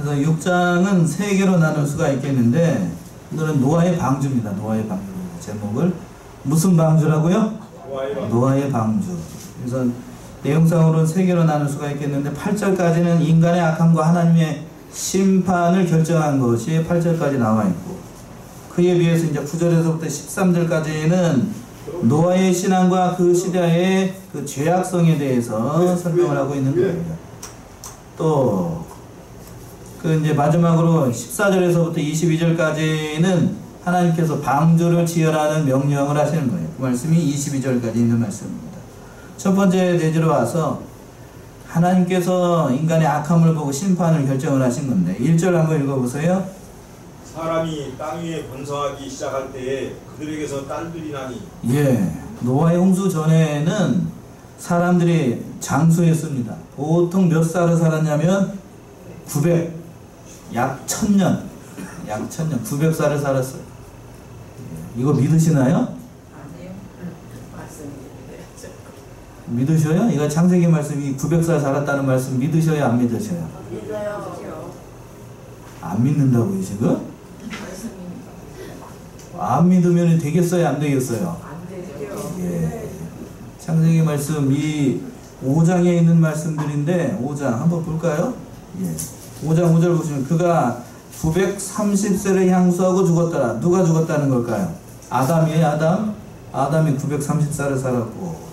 그래서 6장은 3개로 나눌 수가 있겠는데, 이거는 노아의 방주입니다. 노아의 방주. 제목을. 무슨 방주라고요? 노아의 방주. 그래서 내용상으로는 3개로 나눌 수가 있겠는데, 8절까지는 인간의 악함과 하나님의 심판을 결정한 것이 8절까지 나와 있고, 그에 비해서 이제 9절에서부터 13절까지는 노아의 신앙과 그 시대의 그 죄악성에 대해서 설명을 하고 있는 거예요. 또, 이제 마지막으로 14절에서부터 22절까지는 하나님께서 방주를 지으라는 명령을 하시는 거예요. 그 말씀이 22절까지 있는 말씀입니다. 첫 번째 대지로 와서 하나님께서 인간의 악함을 보고 심판을 결정을 하신 건데, 1절 한번 읽어보세요. 사람이 땅 위에 번성하기 시작할 때에 그들에게서 딸들이 나니. 예, 노아의 홍수 전에는 사람들이 장수했습니다. 보통 몇 살을 살았냐면 약 1000년 900살을 살았어요. 이거 믿으시나요? 믿으셔요? 이거 창세기 말씀이 900살 살았다는 말씀 믿으셔요? 안 믿으셔요? 믿어요. 안 믿는다고요 지금? 안 믿으면 되겠어요? 안 되겠어요? 안 되죠. 예. 창세기 말씀 이 5장에 있는 말씀들인데 5장 한번 볼까요? 예. 5장 5절 보시면 그가 930세를 향수하고 죽었더라. 누가 죽었다는 걸까요? 아담이에요. 아담이 930살을 살았고,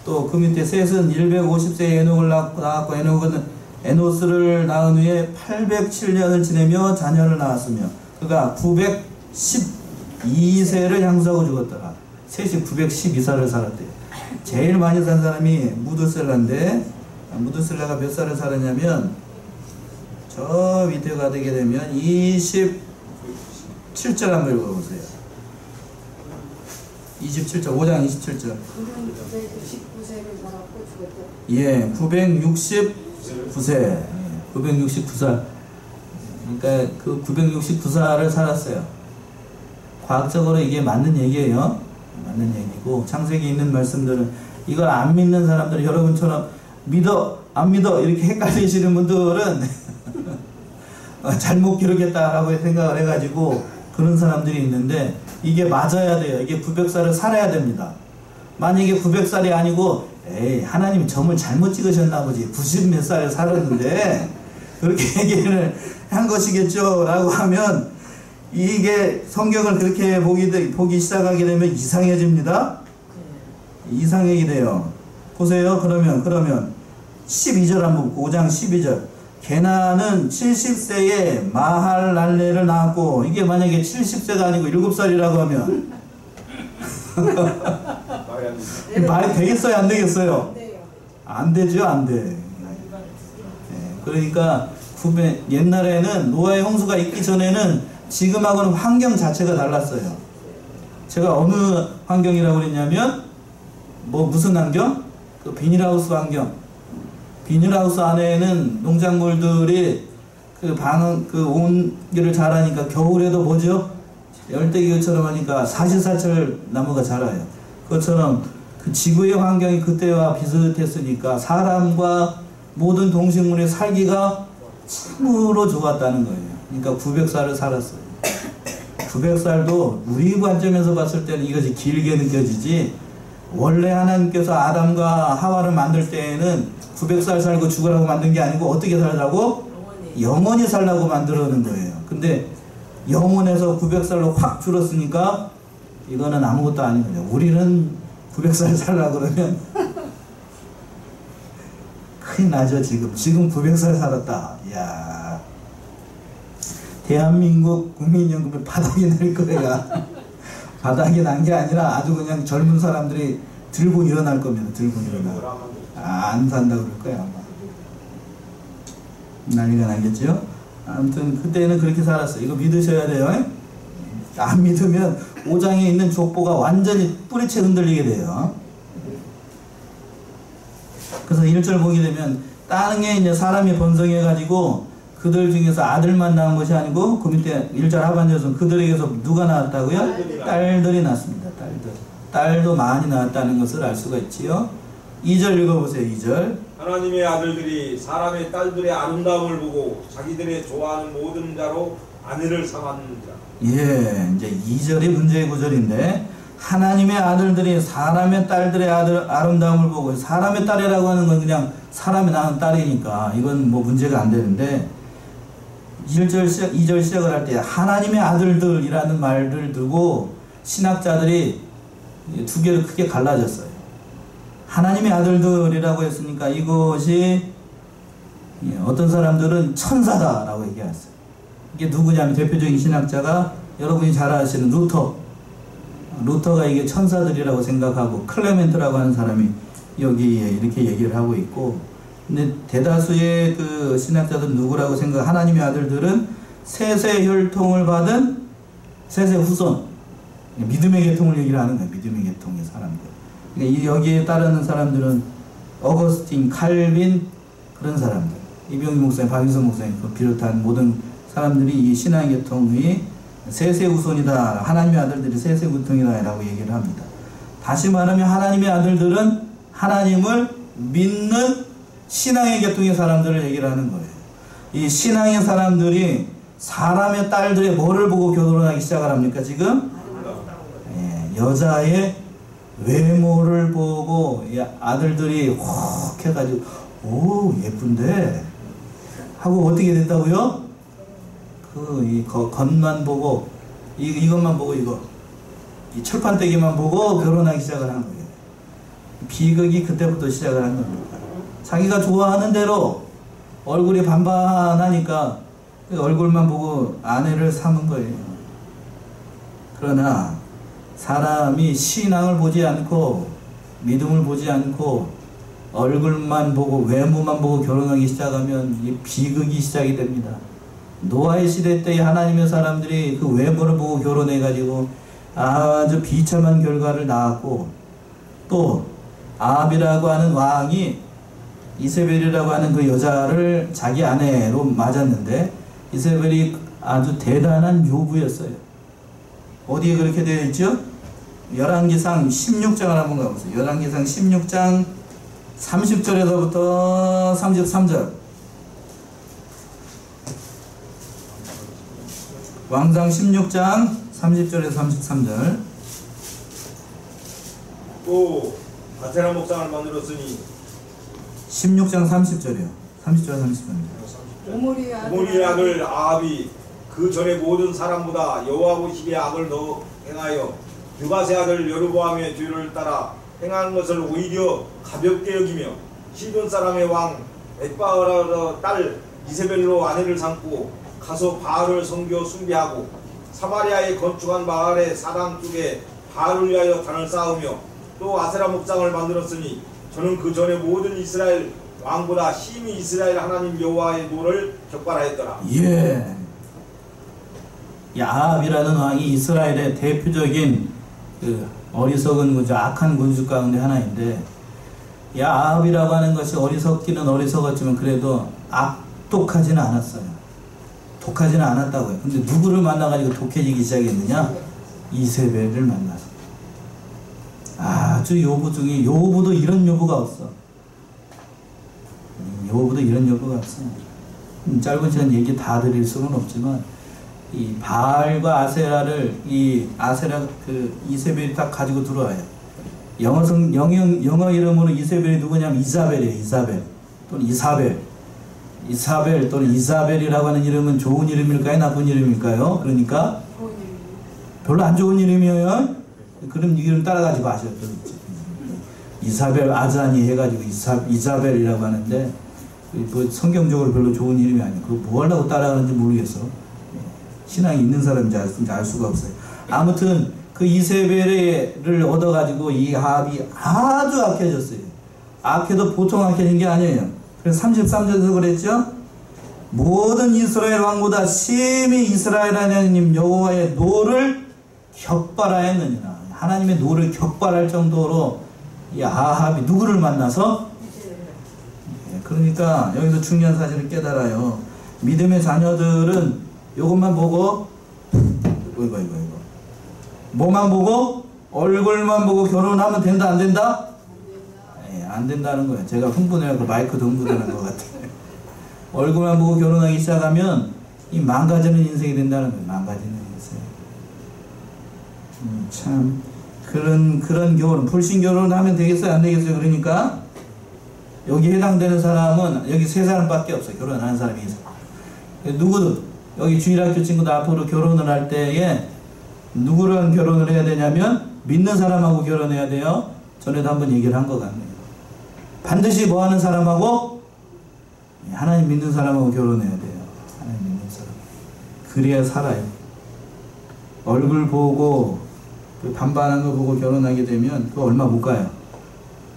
또 그 밑에 셋은 150세에 에녹을 낳았고, 에녹은 에노스를 낳은 후에 807년을 지내며 자녀를 낳았으며 그가 912세를 향수하고 죽었더라. 셋이 912살을 살았대요. 제일 많이 산 사람이 무드셀라인데, 무드셀라가 몇 살을 살았냐면 저 밑에 가게 되면 27절 한번 읽어보세요. 27절, 5장 27절. 969세를 살았고 죽었죠. 예, 969세. 969살. 그러니까 그 969살을 살았어요. 과학적으로 이게 맞는 얘기예요. 맞는 얘기고, 창세기 있는 말씀들은 이걸 안 믿는 사람들, 여러분처럼 믿어, 안 믿어 이렇게 헷갈리시는 분들은 잘못 기록했다라고 생각을 해가지고 그런 사람들이 있는데, 이게 맞아야 돼요. 이게 900살을 살아야 됩니다. 만약에 900살이 아니고 에이 하나님이 점을 잘못 찍으셨나 보지 90 몇 살을 살았는데 그렇게 얘기를 한 것이겠죠 라고 하면, 이게 성경을 그렇게 보기 시작하게 되면 이상해집니다. 이상하게 돼요. 보세요. 그러면 12절 한번 보고, 5장 12절. 게나는 70세에 마할랄레를 낳았고, 이게 만약에 70세가 아니고 7살이라고 하면 말이 되겠어요? 안 되겠어요? 안 되죠? 안 돼. 네. 그러니까 옛날에는 노아의 홍수가 있기 전에는 지금하고는 환경 자체가 달랐어요. 제가 어느 환경이라고 그랬냐면, 무슨 환경? 그 비닐하우스 환경. 비닐하우스 안에는 농작물들이 그 온기를 자라니까 겨울에도 뭐죠? 열대기처럼 하니까 사시사철 나무가 자라요. 그것처럼 그 지구의 환경이 그때와 비슷했으니까 사람과 모든 동식물의 살기가 참으로 좋았다는 거예요. 그러니까 900살을 살았어요. 900살도 우리 관점에서 봤을 때는 이것이 길게 느껴지지, 원래 하나님께서 아담과 하와를 만들 때에는 900살 살고 죽으라고 만든 게 아니고 어떻게 살라고? 영원히 살라고 만들어 놓은 거예요. 근데 영원에서 900살로 확 줄었으니까 이거는 아무것도 아닌 거죠. 우리는 900살 살라고 그러면 큰일 나죠. 지금 900살 살았다. 이야, 대한민국 국민연금이 바닥이 날 거야. 바닥이 난 게 아니라 아주 그냥 젊은 사람들이 들고 일어날 겁니다. 들고 일어나. 안 산다 그럴 거야 아마. 난리가 나겠죠. 아무튼 그때는 그렇게 살았어요. 이거 믿으셔야 돼요. 안 믿으면 5장에 있는 족보가 완전히 뿌리채 흔들리게 돼요. 그래서 1절 보게 되면 땅에 이제 사람이 번성해가지고 그들 중에서 아들만 낳은 것이 아니고, 그 밑에 1절 하반절에서 그들에게서 누가 낳았다고요? 딸들이 낳았습니다. 딸도 많이 낳았다는 것을 알 수가 있지요. 2절 읽어보세요. 2절. 하나님의 아들들이 사람의 딸들의 아름다움을 보고 자기들의 좋아하는 모든 자로 아내를 삼았느니라. 예, 이제 2절이 문제의 구절인데, 하나님의 아들들이 사람의 딸들의 아름다움을 보고, 사람의 딸이라고 하는 건 그냥 사람이 낳은 딸이니까 이건 뭐 문제가 안 되는데, 2절 시작을 할 때 하나님의 아들들이라는 말을 두고 신학자들이 두 개로 크게 갈라졌어요. 하나님의 아들들이라고 했으니까 이것이 어떤 사람들은 천사다라고 얘기했어요. 이게 누구냐면 대표적인 신학자가 여러분이 잘 아시는 루터가 이게 천사들이라고 생각하고, 클레멘트라고 하는 사람이 여기에 이렇게 얘기를 하고 있고, 근데 대다수의 그 신학자들은 누구라고 생각? 하나님의 아들들은 셋의 혈통을 받은 셋의 후손, 믿음의 계통을 얘기를 하는 거예요. 믿음의 계통의 사람들. 그러니까 여기에 따르는 사람들은 어거스틴, 칼빈, 그런 사람들, 이병희 목사님, 박인선 목사님 비롯한 모든 사람들이 이 신앙의 계통이 셋의 후손이다, 하나님의 아들들이 셋의 후손이다 라고 얘기를 합니다. 다시 말하면 하나님의 아들들은 하나님을 믿는 신앙의 계통의 사람들을 얘기를 하는 거예요. 이 신앙의 사람들이 사람의 딸들의 뭐를 보고 결혼하기 시작을 합니까? 지금 여자의 외모를 보고 아들들이 혹 해가지고 오 예쁜데 하고 어떻게 됐다고요? 겉만 보고 이것만 보고 이 철판떼기만 보고 결혼하기 시작을 한 거예요. 비극이 그때부터 시작을 한 겁니다. 자기가 좋아하는 대로 얼굴이 반반하니까 얼굴만 보고 아내를 삼은 거예요. 그러나 사람이 신앙을 보지 않고 믿음을 보지 않고 얼굴만 보고 외모만 보고 결혼하기 시작하면 이 비극이 시작이 됩니다. 노아의 시대 때 하나님의 사람들이 그 외모를 보고 결혼해가지고 아주 비참한 결과를 낳았고, 또 아합이라고 하는 왕이 이세벨이라고 하는 그 여자를 자기 아내로 맞았는데, 이세벨이 아주 대단한 요부였어요. 어디에 그렇게 되어 있죠? 열왕기상 16장을 한번 가보세요. 열왕기상 16장 30절에서부터 33절. 왕상 16장 30절에서 33절. 또 아세라 목상을 만들었으니 16장 30절이요. 30절 30절입니다. 오므리의 아들 아합이 그 전에 모든 사람보다 여호와 보시기에 악을 더 행하여 느바세 아들 여로보암의 뒤를 따라 행한 것을 오히려 가볍게 여기며 시돈 사람의 왕 엣바을의 딸 이세벨로 아내를 삼고 가서 바알을 섬겨 숭배하고 사마리아에 건축한 바알의 사당 쪽에 바알을 위하여 단을 쌓으며 또 아세라 목상을 만들었으니 저는 그 전에 모든 이스라엘 왕보다 심히 이스라엘 하나님 여호와의 노를 격발하였더라. 예. 아합이라는 왕이 이스라엘의 대표적인 그 어리석은 악한 군주 가운데 하나인데, 아합이라고 하는 것이 어리석기는 어리석었지만 그래도 악독하지는 않았어요. 독하지는 않았다고요. 근데 누구를 만나가지고 독해지기 시작했느냐? 이세벨을 만나서. 아주 요부 중에 요부도 이런 요부가 없어. 요부도 이런 요부가 없어. 짧은 시간 얘기 다 드릴 수는 없지만, 이 바알과 아세라를 이세벨이 딱 가지고 들어와요. 영어 이름으로 이세벨이 누구냐면 이사벨이에요. 이사벨 또는 이사벨 또는 이사벨이라고 하는 이름은 좋은 이름일까요? 나쁜 이름일까요? 그러니까 별로 안 좋은 이름이에요. 그럼 이름 따라가지 마셔요. 이사벨 아자니 해가지고 이사벨이라고 하는데, 뭐 성경적으로 별로 좋은 이름이 아니에요. 그거 뭐 하려고 따라가는지 모르겠어. 신앙이 있는 사람인지 알 수가 없어요. 아무튼 그 이세벨을 얻어가지고 이 아합이 아주 악해졌어요. 악해도 보통 악해진 게 아니에요. 그래서 33절에서 그랬죠. 모든 이스라엘 왕보다 심히 이스라엘 하나님 여호와의 노를 격발하였느니라. 하나님의 노를 격발할 정도로 이 아합이 누구를 만나서, 그러니까 여기서 중요한 사실을 깨달아요. 믿음의 자녀들은 요것만 보고 이거 뭐만 보고 얼굴만 보고 결혼하면 된다 안 된다? 안 된다는 거예요. 제가 흥분해서 마이크도 흥분하는 것 같아요. 얼굴만 보고 결혼하기 시작하면 이 망가지는 인생이 된다는 거예요. 망가지는 인생. 참 그런 결혼, 불신 결혼하면 되겠어요? 안 되겠어요? 그러니까 여기 해당되는 사람은 여기 세 사람밖에 없어요. 결혼하는 사람이 있어요. 누구도 여기 주일학교 친구들 앞으로 결혼을 할 때에 누구랑 결혼을 해야 되냐면 믿는 사람하고 결혼해야 돼요. 전에도 한번 얘기를 한 것 같네요. 반드시 뭐 하는 사람하고? 하나님 믿는 사람하고 결혼해야 돼요. 하나님 믿는 사람. 그래야 살아요. 얼굴 보고 반반한 거 보고 결혼하게 되면 그거 얼마 못 가요.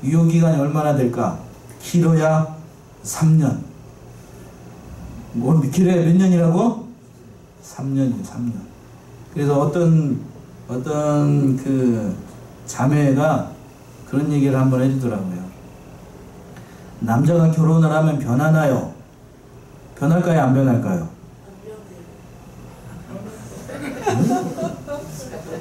유효기간이 얼마나 될까? 길어야 3년. 뭐 길어야 몇 년이라고? 3년이에요. 3년. 그래서 어떤 그 자매가 그런 얘기를 한번 해주더라고요. 남자가 결혼을 하면 변하나요? 변할까요? 안 변할까요?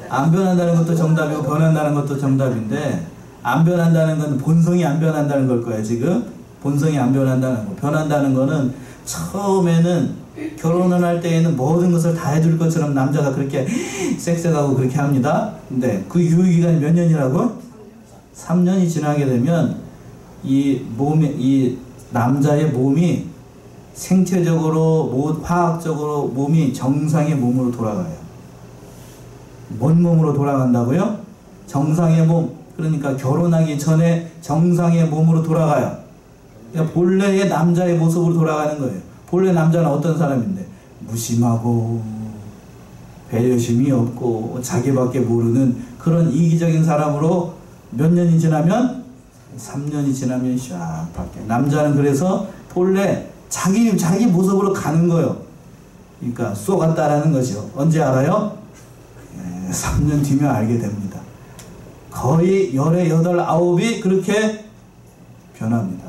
안 변한다는 것도 정답이고 변한다는 것도 정답인데, 안 변한다는 건 본성이 안 변한다는 걸 거예요. 지금 본성이 안 변한다는 거. 변한다는 거는 처음에는 결혼을 할 때에는 모든 것을 다 해줄 것처럼 남자가 그렇게 섹스하고 그렇게 합니다. 근데 그 유효기간이 몇 년이라고? 3년이 지나게 되면 이 남자의 몸이 생체적으로, 화학적으로 몸이 정상의 몸으로 돌아가요. 뭔 몸으로 돌아간다고요? 정상의 몸. 그러니까 결혼하기 전에 정상의 몸으로 돌아가요. 그러니까 본래의 남자의 모습으로 돌아가는 거예요. 본래 남자는 어떤 사람인데? 무심하고 배려심이 없고 자기밖에 모르는 그런 이기적인 사람으로 몇 년이 지나면? 3년이 지나면 샥 바뀌어요. 남자는 그래서 본래 자기 모습으로 가는 거예요. 그러니까 쏘갔다라는 것이요. 언제 알아요? 3년 뒤면 알게 됩니다. 거의 18, 9이 그렇게 변합니다.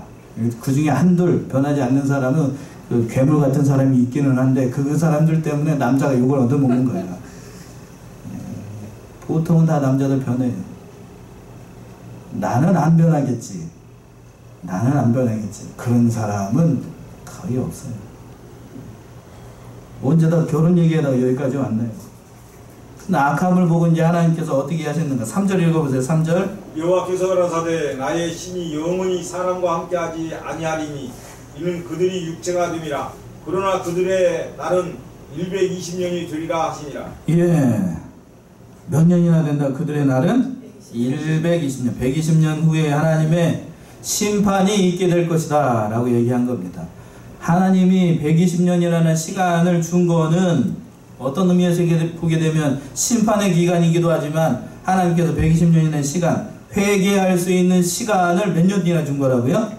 그 중에 한둘 변하지 않는 사람은 그 괴물 같은 사람이 있기는 한데 그 사람들 때문에 남자가 욕을 얻어먹는 거예요. 보통은 다 남자들 변해요. 나는 안 변하겠지. 나는 안 변하겠지. 그런 사람은 거의 없어요. 언제다 결혼 얘기하다가 여기까지 왔네요. 악함을 보고 이제 하나님께서 어떻게 하셨는가? 3절 읽어보세요. 3절. 여호와께서 가라사대 나의 신이 영원히 사람과 함께하지 아니하리니 이는 그들이 육체가 됨이라. 그러나 그들의 날은 120년이 되리라 하시니라. 예. 몇 년이나 된다? 그들의 날은 120년. 120년 후에 하나님의 심판이 있게 될 것이다 라고 얘기한 겁니다. 하나님이 120년이라는 시간을 준 거는 어떤 의미에서 보게 되면 심판의 기간이기도 하지만 하나님께서 120년이라는 시간, 회개할 수 있는 시간을 몇 년이나 준 거라고요?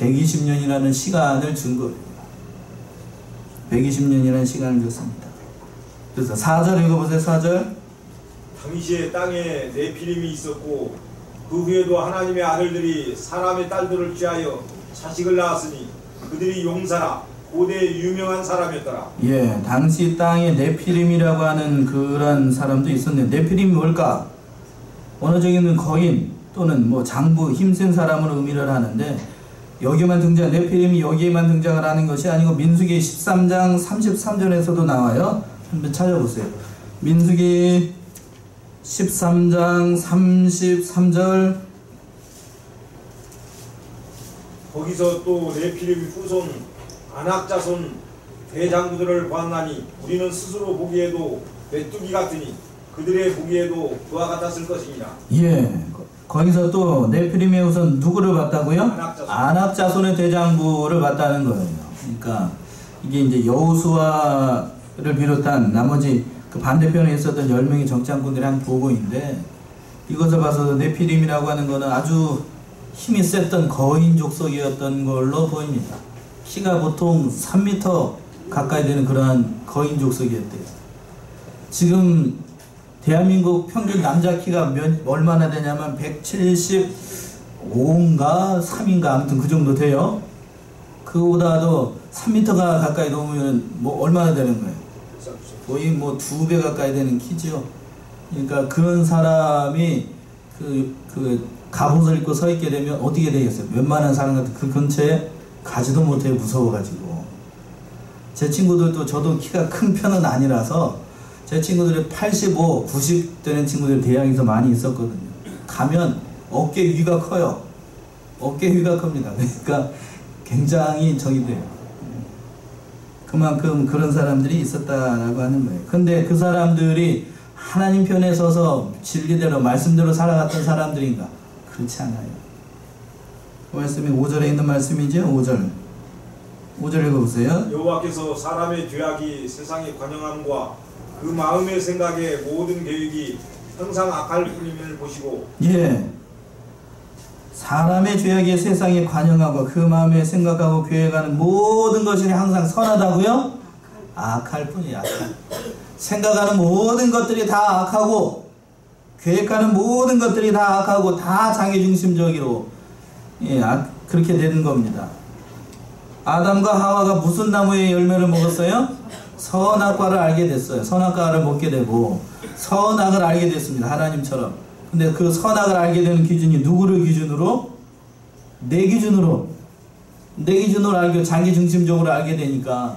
120년이라는 시간을 준 거예요. 120년이라는 시간을 줬습니다. 그래서 4절 읽어보세요. 4절. 당시에 땅에 네피림이 있었고 그 후에도 하나님의 아들들이 사람의 딸들을 취하여 자식을 낳았으니 그들이 용사라 고대 유명한 사람이었더라. 예, 당시 땅에 네피림이라고 하는 그런 사람도 있었는데 네피림이 뭘까? 언어적인 거인 또는 뭐 장부, 힘센 사람으로 의미를 하는데 여기만 등장, 네피림이 여기에만 등장을 하는 것이 아니고 민수기 13장 33절에서도 나와요. 한번 찾아보세요. 민수기 13장 33절. 거기서 또 네피림 후손 아낙자손 대장부들을 보았나니 우리는 스스로 보기에도 메뚜기 같으니 그들의 보기에도 그와 같았을 것이니라. 예, 거기서 또 네피림의 우선 누구를 봤다고요? 아낙자손의 대장부를 봤다는 거예요. 그러니까 이게 이제 여호수아를 비롯한 나머지 그 반대편에 있었던 10명의 정탐꾼들의 한 보고인데 이것을 봐서 네피림이라고 하는 것은 아주 힘이 셌던 거인 족속이었던 걸로 보입니다. 키가 보통 3m 가까이 되는 그러한 거인 족속이었대요. 지금 대한민국 평균 남자 키가 얼마나 되냐면 175인가 3인가 아무튼 그 정도 돼요. 그보다도 3m가 가까이 넘으면 뭐 얼마나 되는 거예요? 거의 뭐 2배 가까이 되는 키죠. 그러니까 그런 사람이 갑옷을 입고 서 있게 되면 어떻게 되겠어요? 웬만한 사람 같은 그 근처에 가지도 못해요. 무서워가지고. 제 친구들도 저도 키가 큰 편은 아니라서 제 친구들이 85, 90 되는 친구들이 대학에서 많이 있었거든요. 가면 어깨 위가 커요. 어깨 위가 큽니다. 그러니까 굉장히 적이 돼요. 그만큼 그런 사람들이 있었다라고 하는 거예요. 근데 그 사람들이 하나님 편에 서서 진리대로 말씀대로 살아갔던 사람들인가? 그렇지 않아요. 그 말씀이 5절에 있는 말씀이죠. 5절 읽어보세요. 여호와께서 사람의 죄악이 세상에 관영함과 그 마음의 생각에 모든 계획이 항상 악할 뿐임을 보시고 예. 사람의 죄악이 세상에 관영하고 그 마음에 생각하고 계획하는 모든 것이 항상 선하다고요? 악할 뿐이야. 악할. 생각하는 모든 것들이 다 악하고 계획하는 모든 것들이 다 악하고 다 자기중심적으로 예, 그렇게 되는 겁니다. 아담과 하와가 무슨 나무의 열매를 먹었어요? 선악과를 알게 됐어요. 선악과를 먹게 되고 선악을 알게 됐습니다. 하나님처럼. 근데 그 선악을 알게 되는 기준이 누구를 기준으로? 내 기준으로 알게, 자기중심적으로 알게 되니까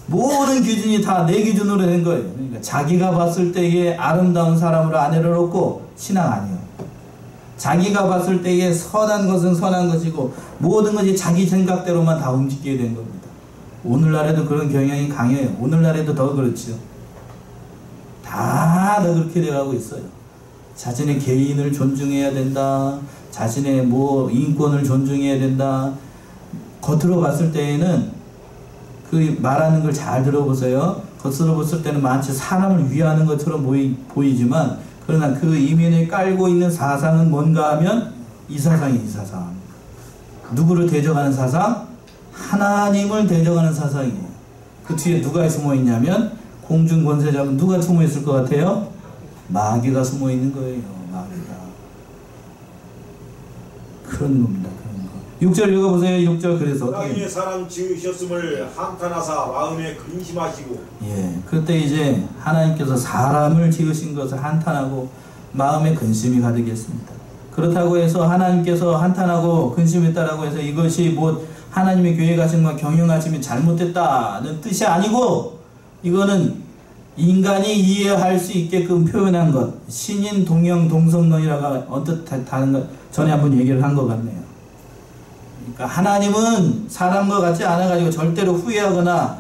모든 기준이 다 내 기준으로 된 거예요. 그러니까 자기가 봤을 때에 아름다운 사람으로 아내를 얻고 신앙 아니에요. 자기가 봤을 때에 선한 것은 선한 것이고 모든 것이 자기 생각대로만 다 움직이게 된 겁니다. 오늘날에도 그런 경향이 강해요. 오늘날에도 더 그렇죠. 다 그렇게 돼가고 있어요. 자신의 개인을 존중해야 된다. 자신의 인권을 존중해야 된다. 겉으로 봤을 때에는 그 말하는 걸 잘 들어보세요. 겉으로 봤을 때는 마치 사람을 위하는 것처럼 보이지만 그러나 그 이면에 깔고 있는 사상은 뭔가 하면 이 사상이에요. 이 사상. 누구를 대적하는 사상? 하나님을 대적하는 사상이에요. 그 뒤에 누가 숨어 있냐면 공중 권세자는 누가 숨어 있을 것 같아요? 마귀가 숨어 있는 거예요. 마귀가. 그런 겁니다. 그런 거. 6절 읽어보세요. 6절. 그래서 땅 위에 사람 지으셨음을 한탄하사 마음에 근심하시고 예, 그때 이제 하나님께서 사람을 지으신 것을 한탄하고 마음에 근심이 가득했습니다. 그렇다고 해서 하나님께서 한탄하고 근심했다라고 해서 이것이 하나님의 계획하심과 경영하심이 잘못됐다는 뜻이 아니고 이거는 인간이 이해할 수 있게끔 표현한 것, 신인 동형 동성론이라고 언뜻 다른 것 전에 한번 얘기를 한 것 같네요. 그러니까 하나님은 사람과 같지 않아가지고 절대로 후회하거나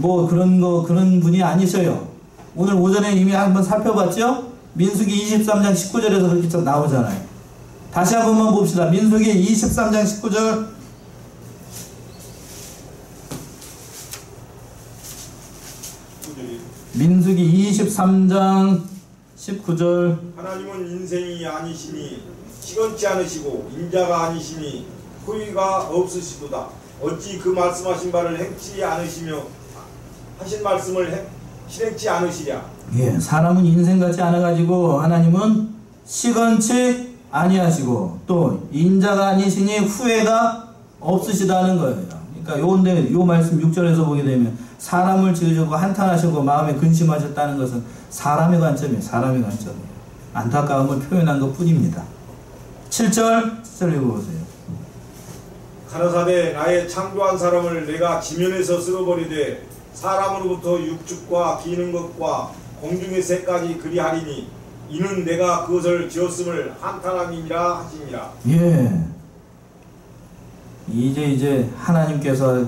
그런 분이 아니셔요. 오늘 오전에 이미 한번 살펴봤죠? 민수기 23장 19절에서 그렇게 나오잖아요. 다시 한 번만 봅시다. 민수기 23장 19절. 민수기 23장 19절. 하나님은 인생이 아니시니 시건치 않으시고 인자가 아니시니 후회가 없으시도다. 어찌 그 말씀하신 바를 행치 않으시며 하신 말씀을 실행치 않으시랴. 예, 사람은 인생 같지 않아가지고 하나님은 시건치 아니하시고 또 인자가 아니시니 후회가 없으시다는 거예요. 그러니까 요 말씀 6절에서 보게 되면 사람을 지으시고 한탄하시고 마음에 근심하셨다는 것은 사람의 관점이에요. 사람의 관점이에요. 안타까움을 표현한 것 뿐입니다. 7절 읽어보세요. 가라사대 나의 창조한 사람을 내가 지면에서 쓸어버리되 사람으로부터 육축과 기는 것과 공중의 새까지 그리하리니 이는 내가 그것을 지었음을 한탄함이니라 하시니라. 예. 이제 하나님께서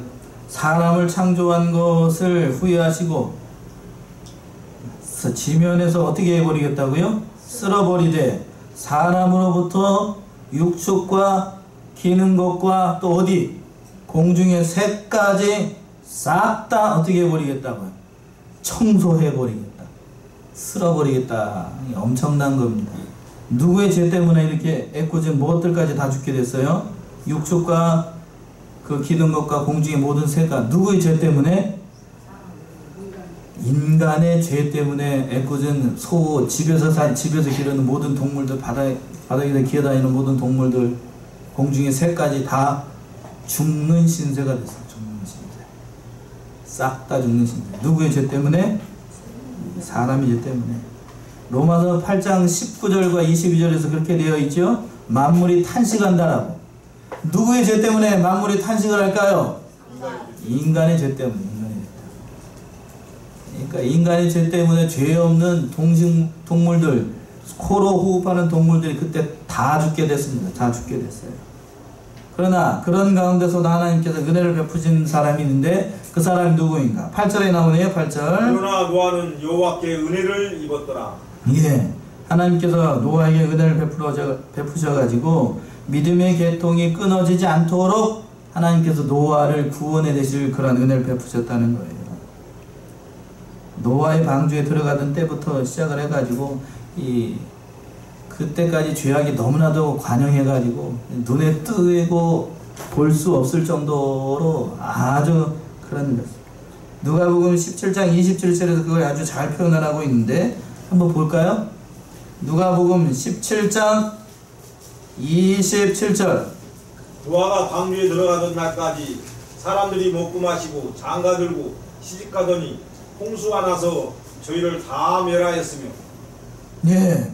사람을 창조한 것을 후회하시고 지면에서 어떻게 해버리겠다고요? 쓸어버리되 사람으로부터 육축과 기는 것과 또 어디? 공중의 새까지 싹 다 어떻게 해버리겠다고요? 청소해버리겠다. 쓸어버리겠다. 엄청난 겁니다. 누구의 죄 때문에 이렇게 애꿎은 무엇들까지 다 죽게 됐어요? 육축과 그 기는 것과 공중의 모든 새가 누구의 죄 때문에? 인간의 죄 때문에 애꿎은 소, 집에서 기르는 모든 동물들, 바닥에서 기어다니는 모든 동물들, 공중의 새까지 다 죽는 신세가 됐어요. 죽는 신세. 싹 다 죽는 신세. 누구의 죄 때문에? 사람의 죄 때문에. 로마서 8장 19절과 22절에서 그렇게 되어 있죠. 만물이 탄식한다라고. 누구의 죄 때문에 만물이 탄식을 할까요? 인간의 죄 때문에. 그러니까 인간의 죄 때문에 죄 없는 동물들, 코로 호흡하는 동물들이 그때 다 죽게 됐습니다. 다 죽게 됐어요. 그러나 그런 가운데서도 하나님께서 은혜를 베푸신 사람이 있는데 그 사람이 누구인가? 8절에 나오네요. 8절. 그러나 노아는 여호와께 은혜를 입었더라. 예, 하나님께서 노아에게 은혜를 베푸셔가지고 믿음의 계통이 끊어지지 않도록 하나님께서 노아를 구원해 내실 그런 은혜를 베푸셨다는 거예요. 노아의 방주에 들어가던 때부터 시작을 해가지고 그때까지 죄악이 너무나도 관영해가지고 눈에 뜨고 볼 수 없을 정도로 아주 그런 것. 누가복음 17장 27절에서 그걸 아주 잘 표현을 하고 있는데 한번 볼까요? 누가복음 17장 27절. 노아가 방주에 들어가던 날까지 사람들이 먹고 마시고 장가들고 시집가더니 홍수가 나서 저희를 다 멸하였으며. 예,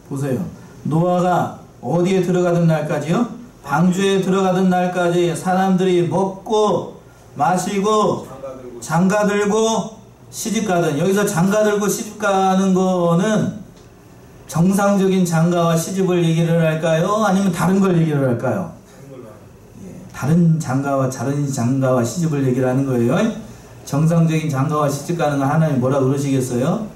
보세요. 노아가 어디에 들어가던 날까지요? 방주에 들어가던 날까지 사람들이 먹고 마시고 장가들고 시집가던. 여기서 장가들고 시집가는 거는 정상적인 장가와 시집을 얘기를 할까요? 아니면 다른 걸 얘기를 할까요? 다른 장가와 시집을 얘기를 하는 거예요. 정상적인 장가와 시집가는 거 하나님 뭐라 그러시겠어요?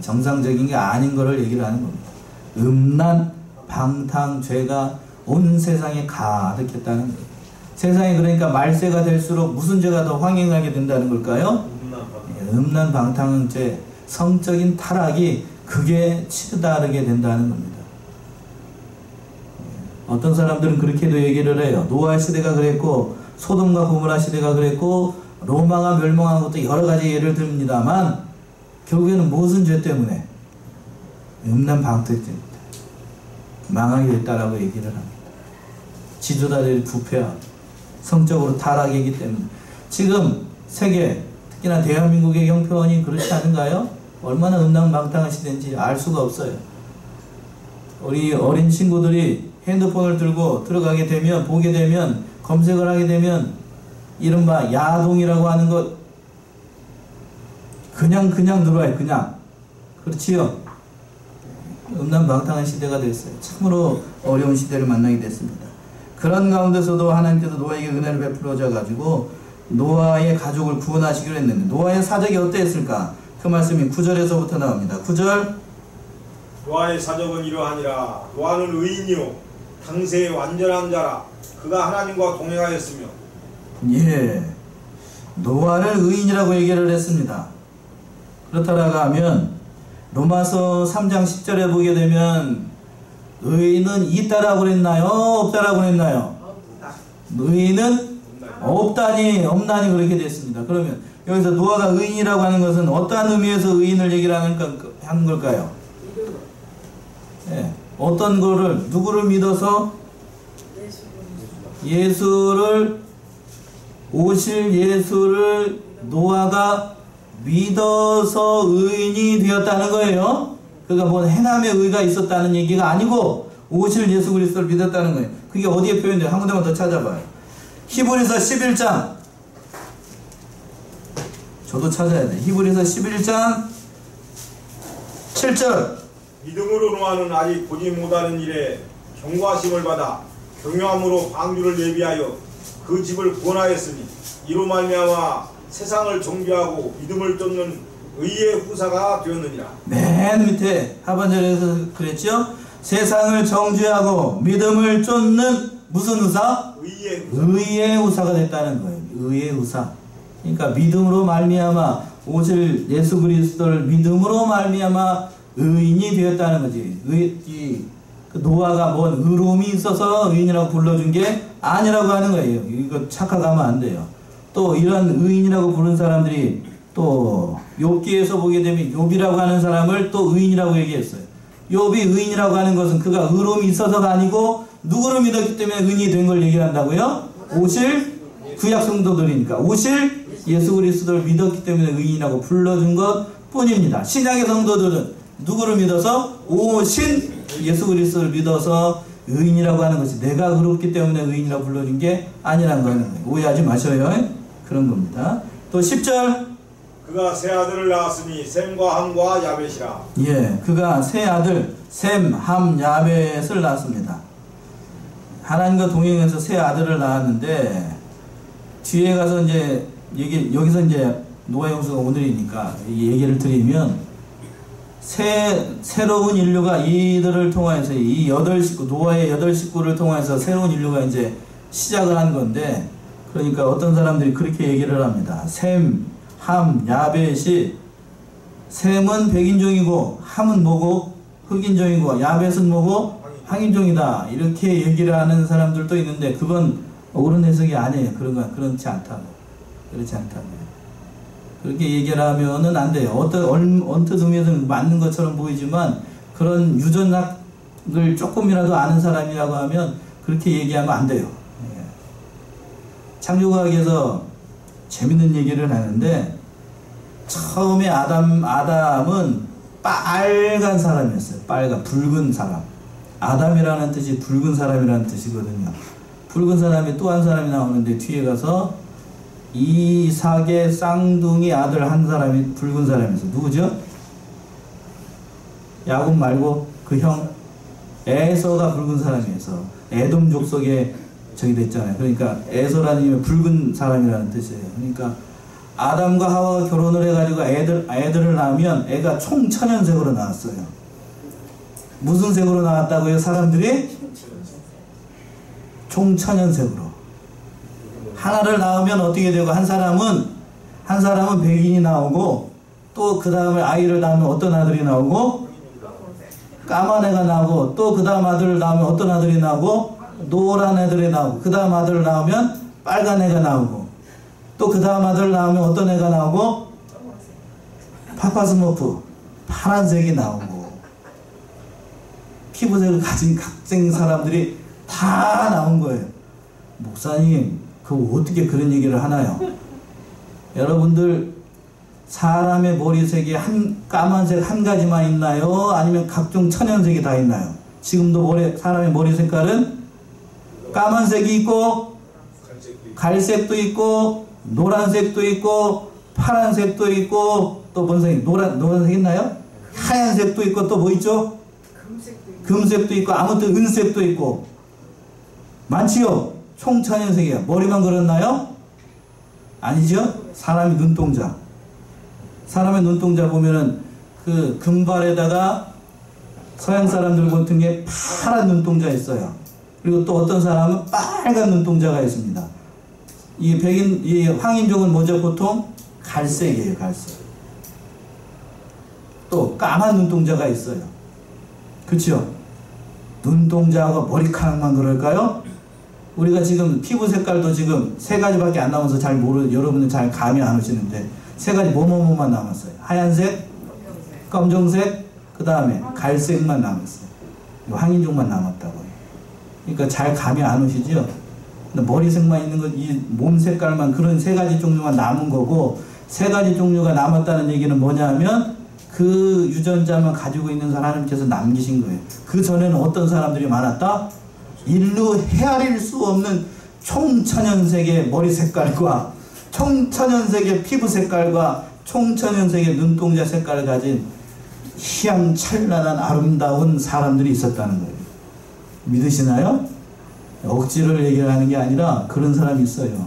정상적인 게 아닌 거를 얘기를 하는 겁니다. 음란, 방탕, 죄가 온 세상에 가득했다는 거예요. 세상이 그러니까 말세가 될수록 무슨 죄가 더 황행하게 된다는 걸까요? 음란, 방탕, 죄, 성적인 타락이 그게 치르다르게 된다는 겁니다. 어떤 사람들은 그렇게도 얘기를 해요. 노아 시대가 그랬고 소돔과 고모라 시대가 그랬고 로마가 멸망한 것도 여러 가지 예를 듭니다만 결국에는 무슨 죄 때문에? 음란 방탕 때문에 망하게 됐다라고 얘기를 합니다. 지도자들이 부패하고 성적으로 타락이기 때문에. 지금 세계, 특히나 대한민국의 형편이 그렇지 않은가요? 얼마나 음란 방탕한 시대인지 알 수가 없어요. 우리 어린 친구들이 핸드폰을 들고 들어가게 되면, 보게 되면, 검색을 하게 되면 이른바 야동이라고 하는 것 그냥 들어와요. 그냥. 그렇지요? 음란 방탕한 시대가 됐어요. 참으로 어려운 시대를 만나게 됐습니다. 그런 가운데서도 하나님께서 노아에게 은혜를 베풀어져 가지고 노아의 가족을 구원하시기로 했는데 노아의 사적이 어땠을까? 그 말씀이 9절에서부터 나옵니다. 9절. 노아의 사적은 이러하니라. 노아는 의인이요 당세의 완전한 자라. 그가 하나님과 동행하였으며. 예, 노아를 의인이라고 얘기를 했습니다. 그렇다라고 하면 로마서 3장 10절에 보게 되면 의인은 있다라고 그랬나요? 없다라고 그랬나요? 의인은 없다니 없나니 그렇게 됐습니다. 그러면 여기서 노아가 의인이라고 하는 것은 어떠한 의미에서 의인을 얘기를 하는 걸까요? 예, 어떤 거를 누구를 믿어서 오실 예수를 노아가 믿어서 의인이 되었다는 거예요. 그러니까 뭐 해남의 의가 있었다는 얘기가 아니고 오실 예수 그리스도를 믿었다는 거예요. 그게 어디에 표현돼요? 한 군데만 더 찾아봐요. 히브리서 11장. 저도 찾아야 돼. 히브리서 11장 7절. 믿음으로 노아는 아직 보지 못하는 일에 경고하심을 받아 경외함으로 방주를 예비하여 그 집을 구원하였으니 이로 말미암아 세상을 정죄하고 믿음을 쫓는 의의 후사가 되었느니라. 맨 밑에 하반절에서 그랬죠? 세상을 정죄하고 믿음을 쫓는 무슨 후사? 의의 후사가 됐다는 거예요. 의의 후사. 그러니까 믿음으로 말미암아 오실 예수 그리스도를 믿음으로 말미암아 의인이 되었다는 거지. 노아가 뭔 의로움이 있어서 의인이라고 불러준 게 아니라고 하는 거예요. 이거 착각하면 안 돼요. 또 이런 의인이라고 부른 사람들이 또 욥기에서 보게 되면 욥이라고 하는 사람을 또 의인이라고 얘기했어요. 욥이 의인이라고 하는 것은 그가 의로움이 있어서가 아니고 누구를 믿었기 때문에 의인이 된 걸 얘기한다고요? 오실 구약 성도들이니까 오실 예수 그리스도를 믿었기 때문에 의인이라고 불러준 것 뿐입니다. 신약의 성도들은 누구를 믿어서? 오신 예수 그리스도를 믿어서 의인이라고 하는 것이 내가 그렇기 때문에 의인이라고 불러진 게 아니라는 거예요. 오해하지 마셔요. 그런 겁니다. 또 10절. 그가 세 아들을 낳았으니 셈과 함과 야벳이라. 예, 그가 세 아들 셈, 함, 야벳을 낳았습니다. 하나님과 동행해서 세 아들을 낳았는데 뒤에 가서 이제 여기서 이제 노아의 홍수가 오늘이니까 이 얘기를 드리면 새로운 인류가 이들을 통해서 이 8식구 노아의 8식구를 통해서 새로운 인류가 이제 시작을 한 건데, 그러니까 어떤 사람들이 그렇게 얘기를 합니다. 셈, 함, 야벳이 셈은 백인종이고 함은 뭐고 흑인종이고 야벳은 뭐고 황인종이다, 이렇게 얘기를 하는 사람들도 있는데 그건 옳은 해석이 아니에요. 그렇지 않다고. 그렇지 않다고. 그렇게 얘기를 하면은 안 돼요. 언뜻 의미에서는 맞는 것처럼 보이지만 그런 유전학을 조금이라도 아는 사람이라고 하면 그렇게 얘기하면 안 돼요. 예. 창조과학에서 재밌는 얘기를 하는데, 처음에 아담은 빨간 사람이었어요. 붉은 사람. 아담이라는 뜻이 붉은 사람이라는 뜻이거든요. 붉은 사람이 또 한 사람이 나오는데 뒤에 가서 이삭의 쌍둥이 아들 한 사람이 붉은 사람이었어. 누구죠? 야곱 말고 그 형 에서가 붉은 사람이어서 에돔 족속에 저기 됐잖아요. 그러니까 에서라는 이름이 붉은 사람이라는 뜻이에요. 그러니까 아담과 하와가 결혼을 해가지고 애들을 낳으면 애가 총 천연색으로 나왔어요. 무슨 색으로 나왔다고요? 사람들이? 총 천연색으로. 하나를 낳으면 어떻게 되고, 한 사람은 백인이 나오고, 또 그 다음에 아이를 낳으면 어떤 아들이 나오고? 까만 애가 나오고, 또 그 다음 아들을 낳으면 어떤 아들이 나오고? 노란 애들이 나오고, 그 다음 아들을 낳으면 빨간 애가 나오고, 또 그 다음 아들을 낳으면 어떤 애가 나오고? 파파스모프, 파란색이 나오고, 피부색을 가진 각종 사람들이 다 나온 거예요. 목사님, 그거 어떻게 그런 얘기를 하나요? 여러분들, 사람의 머리색이 까만색 한 가지만 있나요? 아니면 각종 천연색이 다 있나요? 지금도 사람의 머리 색깔은 까만색이 있고, 갈색도 있고, 노란색도 있고, 파란색도 있고, 또 뭔 색이, 노란색 있나요? 하얀색도 있고, 또 뭐 있죠? 금색도 있고, 아무튼 은색도 있고. 많지요? 총 천연색이에요. 머리만 그렇나요? 아니죠? 사람의 눈동자. 사람의 눈동자 보면은 그 금발에다가 서양 사람들 같은 게 파란 눈동자 있어요. 그리고 또 어떤 사람은 빨간 눈동자가 있습니다. 이 황인종은 뭐죠? 보통 갈색이에요, 갈색. 또 까만 눈동자가 있어요. 그렇죠? 눈동자하고 머리카락만 그럴까요? 우리가 지금 피부 색깔도 지금 3가지밖에 안 남아서 여러분들 잘 감이 안 오시는데 3가지 뭐만 남았어요. 하얀색, 검정색, 그 다음에 갈색만 남았어요. 황인종만 남았다고요. 그러니까 잘 감이 안 오시죠? 근데 머리색만 있는 것, 이 몸 색깔만, 그런 3가지 종류가 남은 거고, 3가지 종류가 남았다는 얘기는 뭐냐 하면 그 유전자만 가지고 있는 하나님께서 남기신 거예요. 그 전에는 어떤 사람들이 많았다? 인류 헤아릴 수 없는 총천연색의 머리 색깔과 총천연색의 피부 색깔과 총천연색의 눈동자 색깔을 가진 희양찬란한 아름다운 사람들이 있었다는 거예요. 믿으시나요? 억지를 얘기하는 게 아니라 그런 사람이 있어요.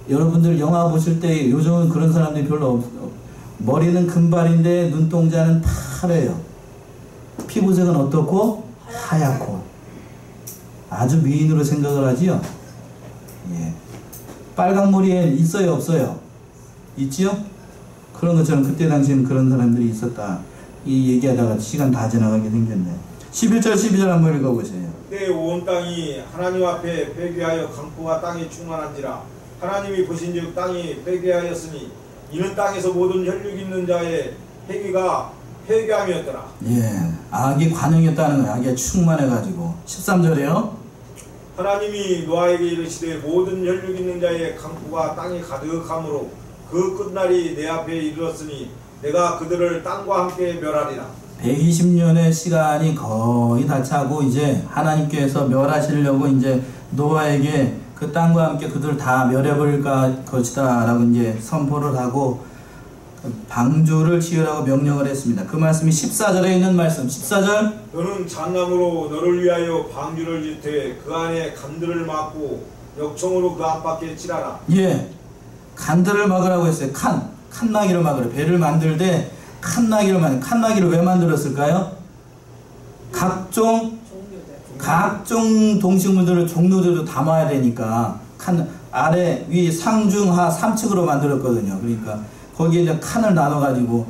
여러분들 영화 보실 때 요즘은 그런 사람들이 별로 없어요. 머리는 금발인데 눈동자는 파래요. 피부색은 어떻고? 하얗고. 아주 미인으로 생각을 하지요. 예. 빨간 머리에 있어요, 없어요? 있지요? 그런 것처럼 그때 당시에는 그런 사람들이 있었다. 이 얘기하다가 시간 다 지나가게 생겼네. 11절 12절 한번 읽어보세요. 그때 온 땅이 하나님 앞에 회개하여 강포가 땅에 충만한지라. 하나님이 보신즉 땅이 회개하였으니 이는 땅에서 모든 혈육 있는 자의 회개함이었더라. 예, 악이 관영했다는 거예요. 악이 충만해가지고. 13절에요. 하나님이 노아에게 이르시되 모든 혈육 있는 자의 강포가 땅에 가득함으로 그 끝날이 내 앞에 이르렀으니 내가 그들을 땅과 함께 멸하리라. 120년의 시간이 거의 다 차고 이제 하나님께서 멸하시려고 이제 노아에게 그 땅과 함께 그들 다 멸해버릴 것이다 라고 이제 선포를 하고 방주를 지으라고 명령을 했습니다. 그 말씀이 14절에 있는 말씀. 14절. 너는 잣나무로 너를 위하여 방주를 짓되 그 안에 간들을 막고 역청으로 그 안팎에 칠하라. 예, 간들을 막으라고 했어요. 칸나기를 막으라. 배를 만들 때 칸나기를 왜 만들었을까요? 각종 동식물들을 종류들도 담아야 되니까 아래 위 상중하 3층으로 만들었거든요. 그러니까 거기에 이제 칸을 나눠가지고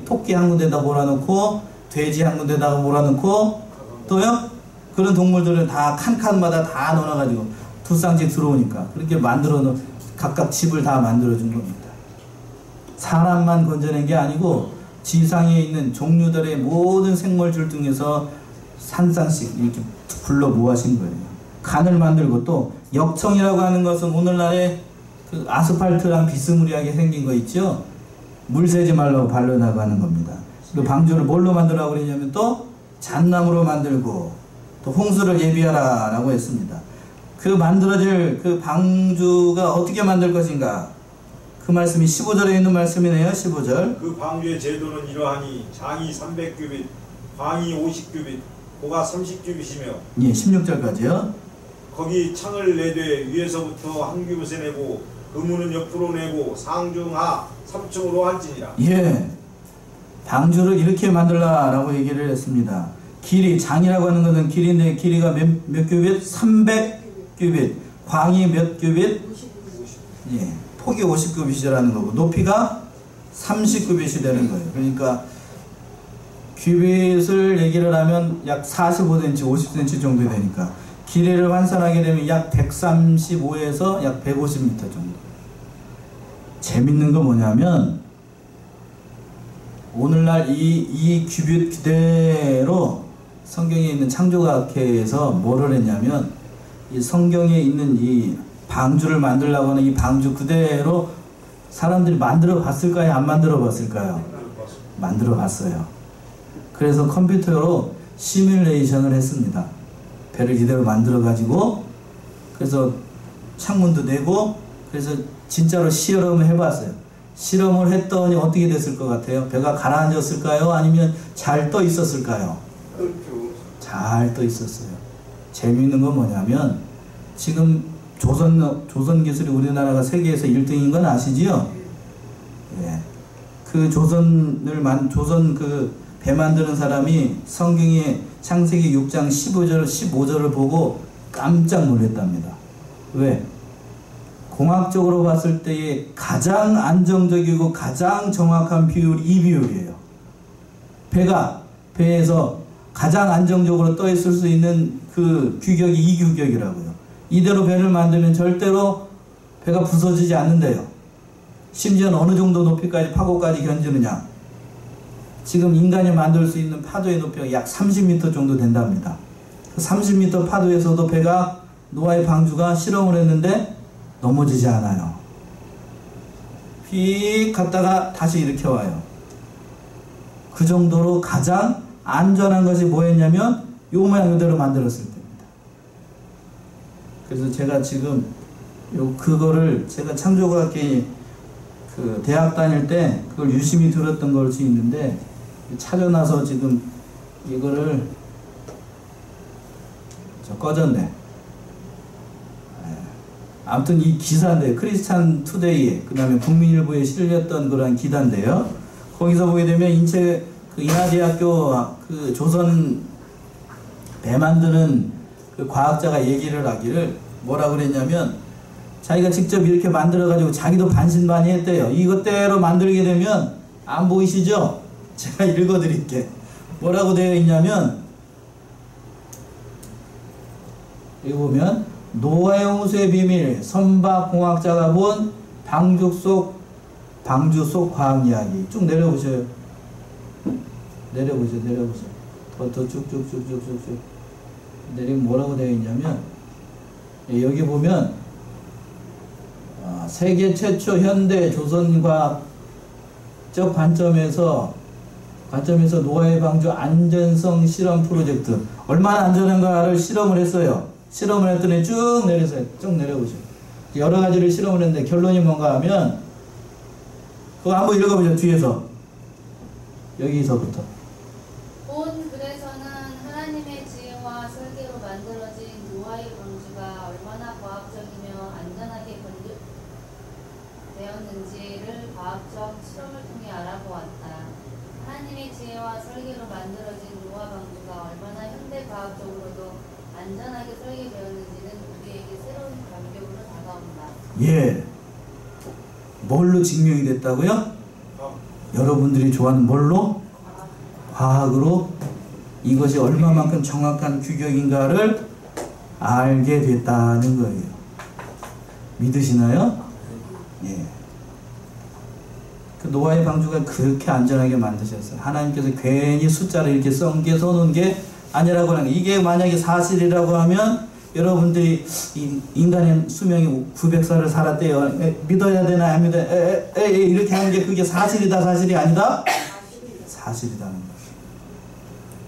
토끼 한 군데다 몰아놓고 돼지 한 군데다가 몰아놓고 또요 그런 동물들을 다 칸마다 다 넣어가지고 두 쌍씩 들어오니까 그렇게 만들어 놓은 각각 집을 다 만들어 준 겁니다. 사람만 건져낸 게 아니고 지상에 있는 종류들의 모든 생물줄 중에서 한 쌍씩 이렇게 불러 모아신 거예요. 간을 만들고 또 역청이라고 하는 것은 오늘날의 그 아스팔트랑 비스무리하게 생긴 거 있죠? 물 새지 말라고 바르라고 하는 겁니다. 그 방주를 뭘로 만들라고 그러냐면 또 잣나무로 만들고 또 홍수를 예비하라 라고 했습니다. 그 만들어질 그 방주가 어떻게 만들 것인가? 그 말씀이 15절에 있는 말씀이네요. 15절. 그 방주의 제도는 이러하니 장이 300규빗, 광이 50규빗, 고가 30규빗이며 예, 16절까지요. 거기 창을 내되 위에서부터 한 규빗에 내고 그문은 옆으로 내고 상중하 3층으로 할지니라. 예, 방주를 이렇게 만들라라고 얘기를 했습니다. 길이, 장이라고 하는 것은 길인데 길이가 몇 규빗? 300규빗. 광이 몇 규빗? 예, 폭이 50규빗이라는 거고 높이가 30규빗이 되는 거예요. 그러니까 규빗을 얘기를 하면 약 45cm, 50cm 정도 되니까 길이를 환산하게 되면 약 135에서 약 150m 정도. 재밌는 건 뭐냐면 오늘날 이 규빗 그대로 성경에 있는 창조과학회에서 뭐를 했냐면 이 성경에 있는 이 방주를 만들려고 하는 이 방주 그대로 사람들이 만들어 봤을까요? 안 만들어 봤을까요? 만들어 봤어요. 그래서 컴퓨터로 시뮬레이션을 했습니다. 배를 이대로 만들어 가지고 그래서 창문도 내고 그래서 진짜로 실험을 해봤어요. 실험을 했더니 어떻게 됐을 것 같아요? 배가 가라앉았을까요? 아니면 잘 떠 있었을까요? 잘 떠 있었어요. 재미있는 건 뭐냐면 지금 조선 기술이 우리나라가 세계에서 1등인 건 아시지요? 예. 그 조선 그 배 만드는 사람이 성경의 창세기 6장 15절을 보고 깜짝 놀랐답니다. 왜? 공학적으로 봤을 때의 가장 안정적이고 가장 정확한 비율이 이 비율이에요. 배에서 가장 안정적으로 떠 있을 수 있는 그 규격이 이 규격이라고요. 이대로 배를 만들면 절대로 배가 부서지지 않는데요. 심지어는 어느 정도 높이까지 파고까지 견디느냐. 지금 인간이 만들 수 있는 파도의 높이가 약 30m 정도 된답니다. 그 30m 파도에서도 배가 노아의 방주가 실험을 했는데 넘어지지 않아요. 휙 갔다가 다시 이렇게 와요. 그 정도로 가장 안전한 것이 뭐였냐면 요 모양 그대로 만들었을 때입니다. 그래서 제가 지금 그거를 제가 창조과학계 그 대학 다닐 때 그걸 유심히 들었던 것이 있는데 찾아놔서 지금 이거를 꺼졌네. 아무튼 이 기사인데 크리스찬 투데이에 그 다음에 국민일보에 실렸던 그런 기사인데요. 거기서 보게 되면 인체 그 인하대학교 그 조선 배 만드는 그 과학자가 얘기를 하기를 뭐라 그랬냐면 자기가 직접 이렇게 만들어 가지고 자기도 반신반의했대요. 이것대로 만들게 되면 안 보이시죠? 제가 읽어 드릴게. 뭐라고 되어 있냐면 여기 보면 노아의 홍수의 비밀 선박공학자가 본 방주 속 과학 이야기 쭉 내려보셔요. 내려보세요. 더 쭉쭉쭉쭉쭉쭉 내리면 뭐라고 되어 있냐면 여기 보면 세계 최초 현대 조선과학적 관점에서 관점에서 노아의 방주 안전성 실험 프로젝트 얼마나 안전한가를 실험을 했어요. 실험을 했더니 쭉 내려서요. 쭉 내려보죠. 여러 가지를 실험을 했는데 결론이 뭔가 하면 그거 한번 읽어보죠. 뒤에서 여기서부터. 온 글에서는 하나님의 지혜와 설계로 만들어진 노아의 방주가 얼마나 과학적이며 안전하게 되었는지를 과학적 실험을 통해 알아보았다. 하나님의 지혜와 설계로 만들어진 노아 방주가 얼마나 현대 과학적으로도 안전하게 설계되었는지는 우리에게 새로운 감격으로 다가온다. 예. 뭘로 증명이 됐다고요? 여러분들이 좋아하는 뭘로? 과학으로 이것이 얼마만큼 정확한 규격인가를 알게 됐다는 거예요. 믿으시나요? 예. 그 노아의 방주가 그렇게 안전하게 만드셨어요. 하나님께서 괜히 숫자를 이렇게 써놓은 게 아니라고 하는 거예요. 이게 만약에 사실이라고 하면 여러분들이 인간의 수명이 900살을 살았대요. 믿어야 되나 안 믿어야 이렇게 하는 게 그게 사실이다 사실이 아니다? 사실이라는 거예요.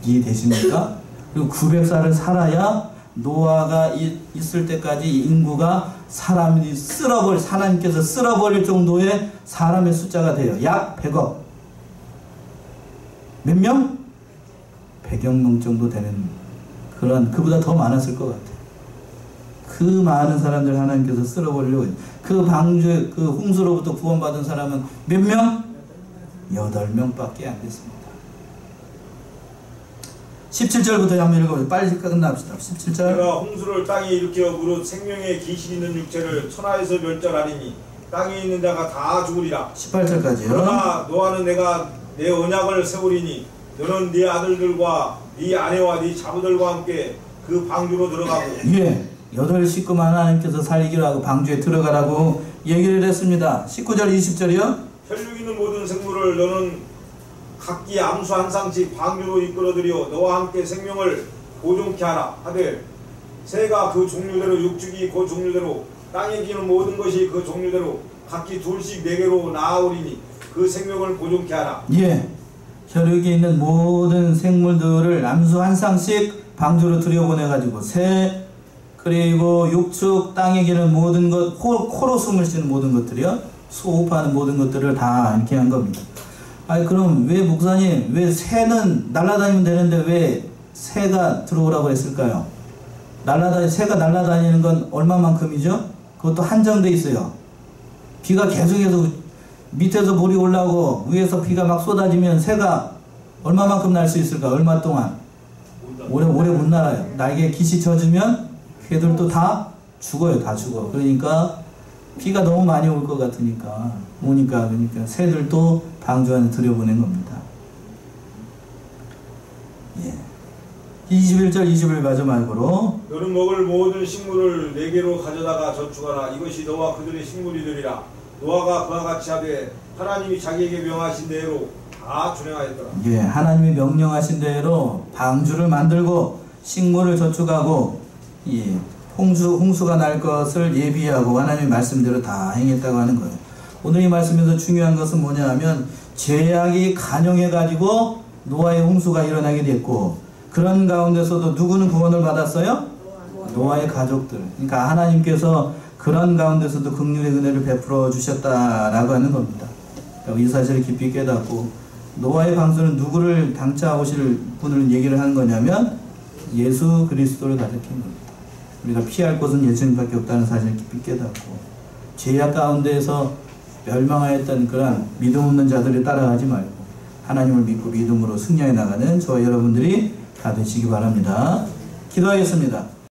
이해되십니까? 그리고 900살을 살아야 노아가 있을 때까지 인구가 하나님께서 쓸어버릴 정도의 사람의 숫자가 돼요. 약 100억. 몇 명? 100억 명 정도 되는 그보다 더 많았을 것 같아요. 그 많은 사람들 하나님께서 쓸어버리려고 해요. 그 방주, 그 홍수로부터 구원받은 사람은 몇 명? 8명밖에 안 됐습니다. 17절부터 한번 읽어보세요. 빨리 끝납시다. 17절. 내가 홍수를 땅에 일으켜 무릇 생명의 기실 있는 육체를 천하에서 멸절하리니 땅에 있는 자가 다 죽으리라. 18절까지요. 그러나 너와는 내가 내 언약을 세우리니 너는 네 아들들과 네 아내와 네 자부들과 함께 그 방주로 들어가고. 예. 8 식구만 하나님께서 살리기로 하고 방주에 들어가라고 얘기를 했습니다. 19절 20절이요. 혈육 있는 모든 생물을 너는 각기 암수 한 쌍씩 방주로 이끌어들여 너와 함께 생명을 보존케 하라 하되 새가 그 종류대로 육축이 그 종류대로 땅에 기는 모든 것이 그 종류대로 각기 둘씩 4개로 나아오리니 그 생명을 보존케 하라. 예. 혈육이 있는 모든 생물들을 암수 한 쌍씩 방주로 들여보내가지고 새 그리고 육축 땅에 기는 모든 것 코로 숨을 쉬는 모든 것들이요. 호흡하는 모든 것들을 다 이렇게 한 겁니다. 아니 그럼 왜 목사님 왜 새는 날아다니면 되는데 왜 새가 들어오라고 했을까요? 새가 날아다니는 건 얼마만큼이죠? 그것도 한정돼 있어요. 비가 계속해서 밑에서 물이 올라오고 위에서 비가 막 쏟아지면 새가 얼마만큼 날 수 있을까? 얼마 동안? 오래 못 날아요. 날개에 깃이 젖으면 걔들도 다 죽어요. 다 죽어. 그러니까 비가 너무 많이 올 것 같으니까 그러니까 새들도 방주 안에 들여보낸 겁니다. 예. 21절 21 마지막으로 너는 먹을 모든 식물을 4개로 가져다가 저축하라. 이것이 너와 그들의 식물이 되리라. 노아가 그와 같이 하되 하나님이 자기에게 명하신 대로 다 준행하였더라. 예, 하나님이 명령하신 대로 방주를 만들고 식물을 저축하고 예, 홍수가 날 것을 예비하고 하나님의 말씀대로 다 행했다고 하는 거예요. 오늘 이 말씀에서 중요한 것은 뭐냐 하면 죄악이 간용해가지고 노아의 홍수가 일어나게 됐고 그런 가운데서도 누구는 구원을 받았어요? 노아의 가족들. 그러니까 하나님께서 그런 가운데서도 긍휼의 은혜를 베풀어 주셨다라고 하는 겁니다. 이 사실을 깊이 깨닫고 노아의 방주는 누구를 당차 오실 분을 얘기를 하는 거냐면 예수 그리스도를 가리키는 겁니다. 우리가 피할 곳은 예수님밖에 없다는 사실을 깊이 깨닫고 죄악 가운데에서 멸망하였던 그런 믿음 없는 자들을 따라가지 말고 하나님을 믿고 믿음으로 승리해 나가는 저와 여러분들이 다 되시기 바랍니다. 기도하겠습니다.